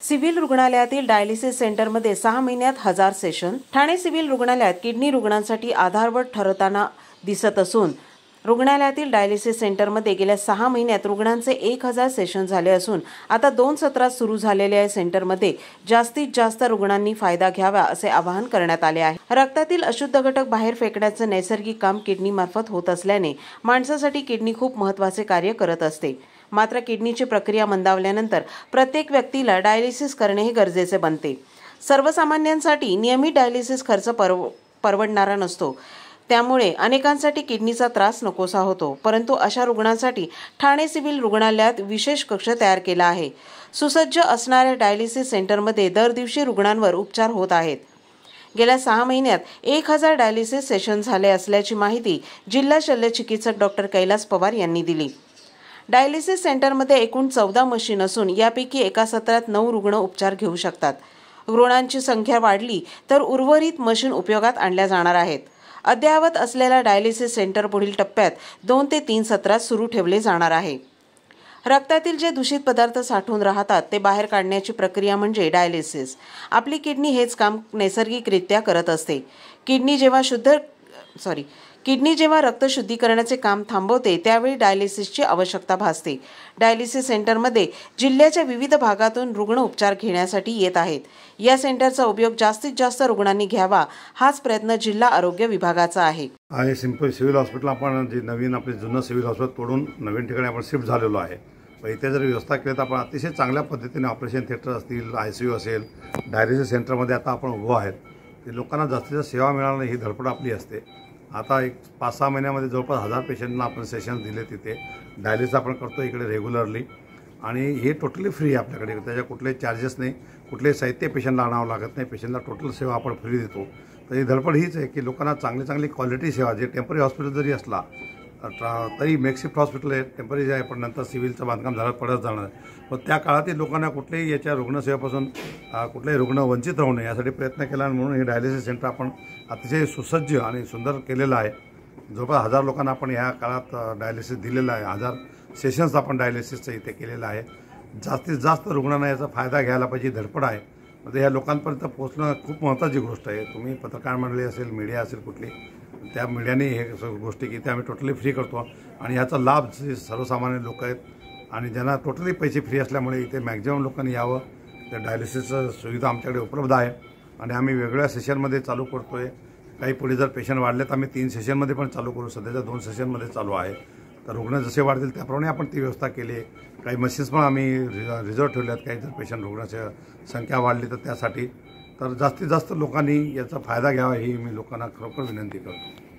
Civil रुग्णालयातील dialysis सेंटरमध्ये 6 महिन्यात 1000 सेशन। ठाणे सिव्हिल रुग्णालयात किडनी रुग्णांसाठी आधारवत ठरताना दिसत असून रुग्णालयातील डायलिसिस सेंटरमध्ये गेल्या 6 महिन्यात रुग्णांचे 1000 सेशन झाले असून आता 2 सत्रात सुरू झालेल्या या सेंटरमध्ये जास्तीत जास्त रुग्णांनी फायदा घ्यावा असे आवाहन करण्यात आले आहे। रक्तातील अशुद्ध घटक बाहेर फेकण्याचे नैसर्गिक काम किडनी मार्फत होत असल्याने माणसासाठी किडनी खूप महत्त्वाचे कार्य करत असते। मात्र किडनीची प्रक्रिया मंदावल्यानंतर प्रत्येक व्यक्तीला डायलिसिस करणे हे गरजेचे बनते। सर्वसामान्यांसाठी नियमित डायलिसिस खर्च परवडणारा नसतो, त्यामुळे अनेकांसाठी किडनीचा त्रास नकोसा होतो। परंतु अशा रुग्णांसाठी ठाणे सिव्हिल रुग्णालयात विशेष कक्ष तयार केला आहे। सुसज्ज असणाऱ्या डायलिसिस सेंटरमध्ये दर दिवशी रुग्णांवर उपचार होत आहेत। गेल्या 6 महिन्यात 1000 डायलिसिस सेशन झाले असल्याची माहिती जिल्हा शल्यचिकित्सक डॉक्टर कैलास पवार यांनी दिली। डायलिसिस सेंटरमध्ये एकूण 14 मशीन असून यापैकी एका सत्रात 9 रुग्ण उपचार घेऊ शकतात। रुग्णांची संख्या वाढली तर उर्वरित मशीन उपयोगात आणल्या जाणार आहेत। अद्ययावत असलेल्या डायलिसिस सेंटर पुढील टप्प्यात 2 ते 3 सत्रात सुरू ठेवले जाणार आहे। रक्तातील जे दूषित पदार्थ साठून राहतात ते बाहेर काढण्याची प्रक्रिया म्हणजे डायलिसिस। आपली किडनी हेच काम नैसर्गिकरित्या करत असते। किडनी जेव्हा रक्त शुद्धीकरणाचे काम थांबवते त्यावेळी डायलिसिसची आवश्यकता भासते। डायलिसिस सेंटरमध्ये जिल्ह्याच्या विविध भागातून रुग्ण उपचार घेण्यासाठी येत आहेत। या सेंटरचा उपयोग जास्तीत जास्त रुग्णांनी घ्यावा हाच प्रयत्न जिल्हा आरोग्य विभागाचा आहे। आणि सिंपल सिव्हिल हॉस्पिटल आपण जे नवीन आपले जुनं सिव्हिल हॉस्पिटल तोडून नवीन ठिकाणी आपण शिफ्ट झालेलो आहे। इथे जर व्यवस्था केली तर आपण अतिशय चांगल्या पद्धतीने ऑपरेशन थिएटर असतील, ICU असेल, डायलिसिस सेंटरमध्ये आता आपण उभो आहेत। ते लोकांना जास्तीत जास्त सेवा मिळावी ही धडपड आपली असते। आता एक 5-6 महिन्यामध्ये जवळपास 1000 पेशंटना आपण सेशन दिले। तिथे डायलिसिस आपण करतो इकडे रेग्युलरली आणि हे टोटली फ्री आहे आपल्याकडे। त्याच्या कुठलेही चार्जेस नाही, कुठलेही साहित्य पेशंटला आणावं लागत नाही। पेशंटला टोटल सेवा आपण फ्री देतो। तर ही धडपड हीच आहे की लोकांना चांगली क्वालिटी सेवा, जे टेम्पररी हॉस्पिटल जरी असला तरी मेकशिफ्ट हॉस्पिटल आहे, टेम्पररी आहे, पण नंतर सिव्हिलचं बांधकाम झालं पडत जाणार। पण त्या काळातील लोकांना कुठल्याही याच्या रुग्णसेवेपासून कुठलेही रुग्ण वंचित राहू नये यासाठी प्रयत्न केला आणि म्हणून हे डायलिसिस सेंटर आपण अतिशय सुसज्ज आणि सुंदर केलेलं आहे। जवळपास 1000 लोकांना आपण ह्या काळात डायलिसिस दिलेलं आहे। 1000 सेशन्स आपण डायलिसिसचं इथे केलेलं आहे। जास्तीत जास्त रुग्णांना याचा फायदा घ्यायला पाहिजे धडपड आहे। म्हणजे या लोकांपर्यंत पोहोचणं खूप महत्त्वाची गोष्ट आहे। तुम्ही पत्रकार मंडळी असेल, मीडिया असेल कुठली, त्या मीडियाने हे गोष्टी की ते आम्ही टोटली फ्री करतो आणि याचा लाभ जे सर्वसामान्य लोक आहेत आणि ज्यांना टोटली पैसे फ्री असल्यामुळे इथे मॅक्झिमम लोकांनी यावं। त्या डायलिसिसचं सुविधा आमच्याकडे उपलब्ध आहे आणि आम्ही वेगळ्या सेशनमध्ये चालू करतो आहे। काही पुढे जर पेशंट वाढले तर आम्ही 3 सेशनमध्ये पण चालू करू। सध्याच्या 2 सेशनमध्ये चालू आहे। तर रुग्ण जसे वाढतील त्याप्रमाणे आपण ती व्यवस्था केली आहे। काही मशीन्स पण आम्ही रिझर्व ठेवल्यात, काही जर पेशंट रुग्णाची संख्या वाढली तर त्यासाठी। तर जास्तीत जास्त लोकांनी याचा फायदा घ्यावा ही मी लोकांना खरोखर विनंती करतो।